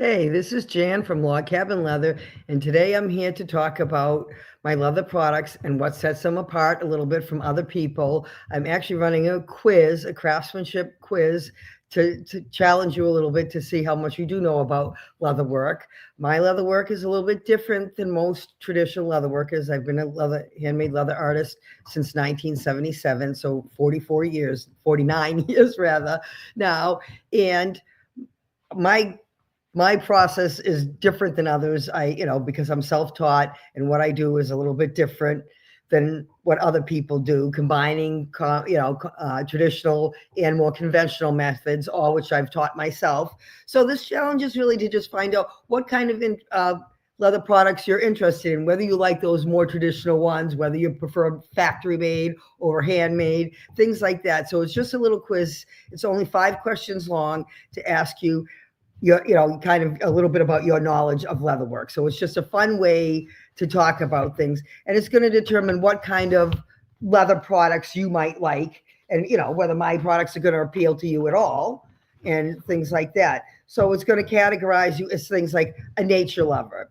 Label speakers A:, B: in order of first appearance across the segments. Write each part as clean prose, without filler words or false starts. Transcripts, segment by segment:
A: Hey, this is Jan from Log Cabin Leather, and today I'm here to talk about my leather products and what sets them apart a little bit from other people. I'm actually running a quiz, a craftsmanship quiz, to challenge you a little bit to see how much you do know about leather work. My leather work is a little bit different than most traditional leather workers. I've been a handmade leather artist since 1977, so 44 years, 49 years rather now, and my my process is different than others. Because I'm self-taught and what I do is a little bit different than what other people do, combining, traditional and more conventional methods, all which I've taught myself. So this challenge is really to just find out what kind of leather products you're interested in, whether you like those more traditional ones, whether you prefer factory made or handmade, things like that. So it's just a little quiz. It's only 5 questions long to ask you kind of a little bit about your knowledge of leatherwork. So it's just a fun way to talk about things. And it's going to determine what kind of leather products you might like and, whether my products are going to appeal to you at all and things like that. So it's going to categorize you as things like a nature lover.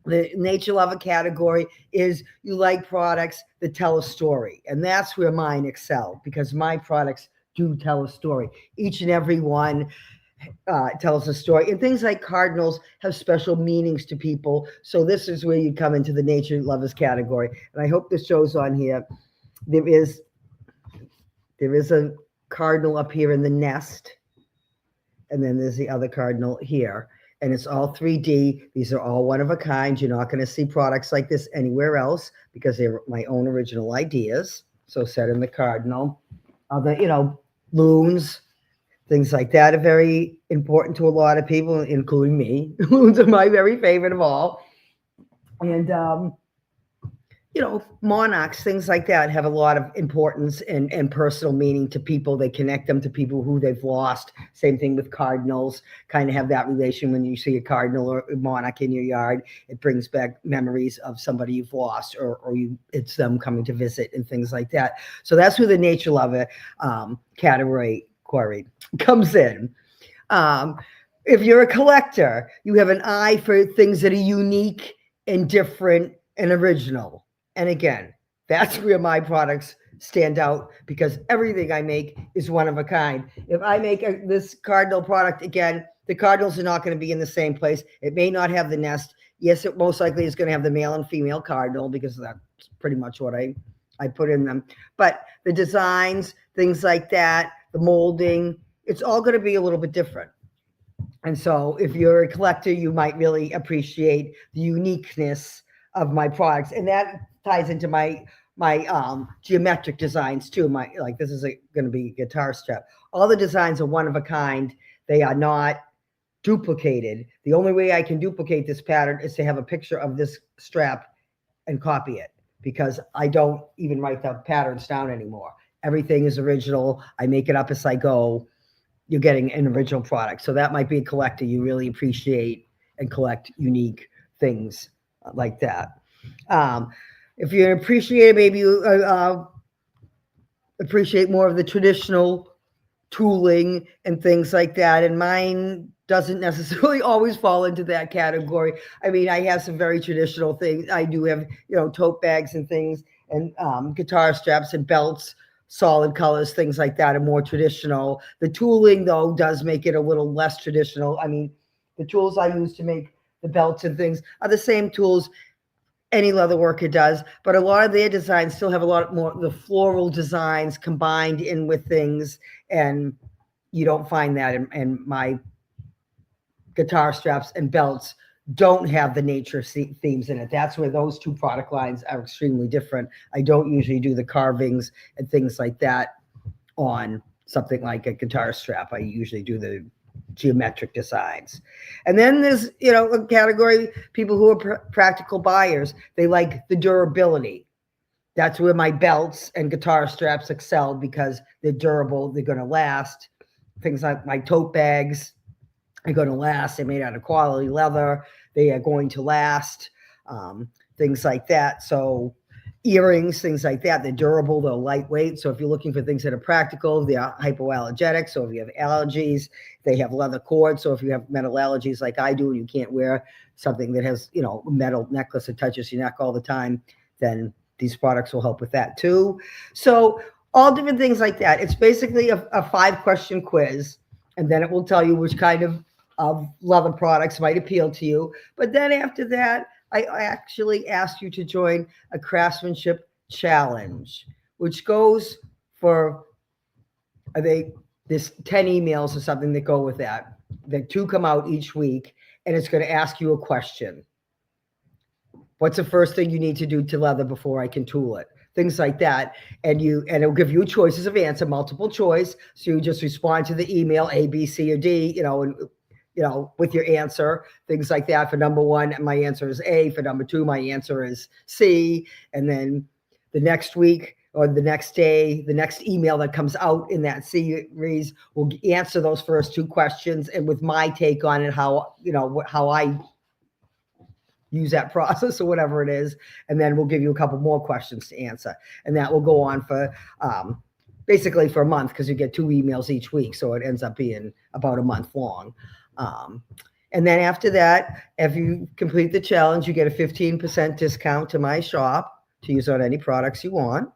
A: The nature lover category is you like products that tell a story. And that's where mine excel because my products do tell a story. Each and every one tells a story. And things like cardinals have special meanings to people. So this is where you come into the nature lovers category. And I hope this shows on here. There is a cardinal up here in the nest. And then there's the other cardinal here. And it's all 3D. These are all one of a kind. You're not going to see products like this anywhere else because they're my own original ideas. So set in the cardinal. Other, loons, things like that are very important to a lot of people, including me. Loons are my very favorite of all. And, monarchs, things like that have a lot of importance and personal meaning to people. They connect them to people who they've lost. Same thing with cardinals, kind of have that relation when you see a cardinal or a monarch in your yard. It brings back memories of somebody you've lost or it's them coming to visit and things like that. So that's where the nature lover category comes in. If you're a collector, you have an eye for things that are unique and different and original. And again, that's where my products stand out because everything I make is one of a kind. If I make this cardinal product again, the cardinals are not going to be in the same place. It may not have the nest. Yes, it most likely is going to have the male and female cardinal because that's pretty much what I put in them. But the designs, things like that, the molding, it's all going to be a little bit different. And so if you're a collector, you might really appreciate the uniqueness of my products. And that ties into my geometric designs too. This is going to be a guitar strap. All the designs are one of a kind. They are not duplicated. The only way I can duplicate this pattern is to have a picture of this strap and copy it because I don't even write the patterns down anymore. Everything is original. I make it up as I go. You're getting an original product. So that might be a collector. You really appreciate and collect unique things like that. If you're an appreciator, maybe you appreciate more of the traditional tooling and things like that. And mine doesn't necessarily always fall into that category. I mean, I have some very traditional things. I do have, tote bags and things and guitar straps and belts, solid colors, things like that are more traditional. The tooling, though, does make it a little less traditional. I mean, the tools I use to make the belts and things are the same tools any leather worker does, but a lot of their designs still have a lot more the floral designs combined in with things, and you don't find that in my guitar straps and belts don't have the nature themes in it. That's where those two product lines are extremely different. I don't usually do the carvings and things like that on something like a guitar strap. I usually do the geometric designs. And then there's, a category, people who are practical buyers. They like the durability. That's where my belts and guitar straps excel because they're durable. They're going to last. Things like my tote bags are going to last. They're made out of quality leather. They are going to last. Things like that. So earrings, things like that. They're durable, they're lightweight. So if you're looking for things that are practical, they're hypoallergenic. So if you have allergies, they have leather cord. So if you have metal allergies like I do, and you can't wear something that has, you know, a metal necklace that touches your neck all the time, then these products will help with that too. So all different things like that. It's basically a 5-question quiz, and then it will tell you which kind of leather products might appeal to you. But then after that, I actually asked you to join a craftsmanship challenge, which goes for, there's 10 emails or something that go with that. The 2 come out each week, and it's going to ask you a question. What's the first thing you need to do to leather before I can tool it? Things like that. And it'll give you choices of answer, multiple choice. So you just respond to the email, A, B, C, or D, you know, and with your answer, things like that. For number 1, my answer is A. For number 2, my answer is C. And then the next week or the next day, the next email that comes out in that series will answer those first 2 questions, and with my take on it, how I use that process or whatever it is. And then we'll give you a couple more questions to answer. And that will go on for basically for a month, because you get 2 emails each week. So it ends up being about a month long. And then after that, if you complete the challenge, you get a 15% discount to my shop to use on any products you want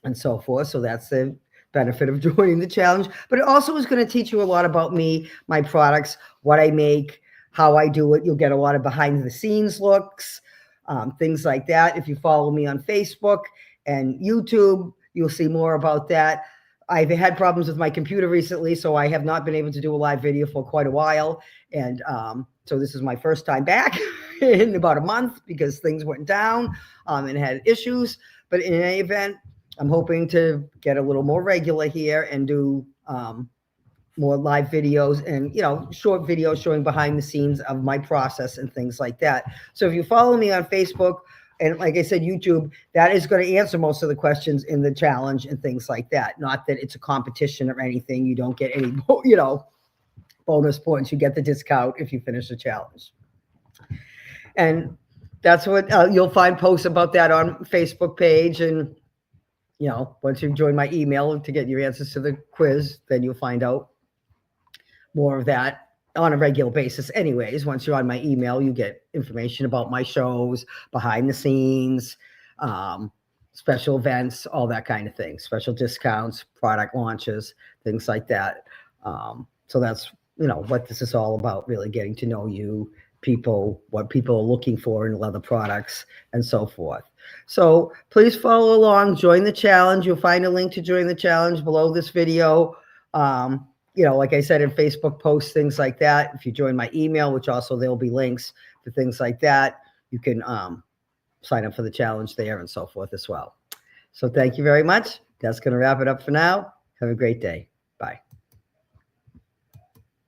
A: and so forth. So that's the benefit of joining the challenge. But it also is going to teach you a lot about me, my products, what I make, how I do it. You'll get a lot of behind the scenes looks, things like that. If you follow me on Facebook and YouTube, you'll see more about that. I've had problems with my computer recently, so I have not been able to do a live video for quite a while. And so this is my first time back in about a month, because things went down and had issues. But in any event, I'm hoping to get a little more regular here and do more live videos and, short videos showing behind the scenes of my process and things like that. So if you follow me on Facebook and, like I said, YouTube, that is going to answer most of the questions in the challenge and things like that. Not that it's a competition or anything. You don't get any, bonus points. You get the discount if you finish the challenge. And that's what you'll find posts about that on Facebook page. And, once you join my email to get your answers to the quiz, then you'll find out more of that on a regular basis. Anyways, once you're on my email, you get information about my shows, behind the scenes, special events, all that kind of thing, special discounts, product launches, things like that. So that's, what this is all about, really getting to know you, people, what people are looking for in leather products and so forth. So please follow along, join the challenge. You'll find a link to join the challenge below this video. Like I said, in Facebook posts, things like that. If you join my email, which also there'll be links to things like that, you can sign up for the challenge there and so forth as well. So thank you very much. That's going to wrap it up for now. Have a great day.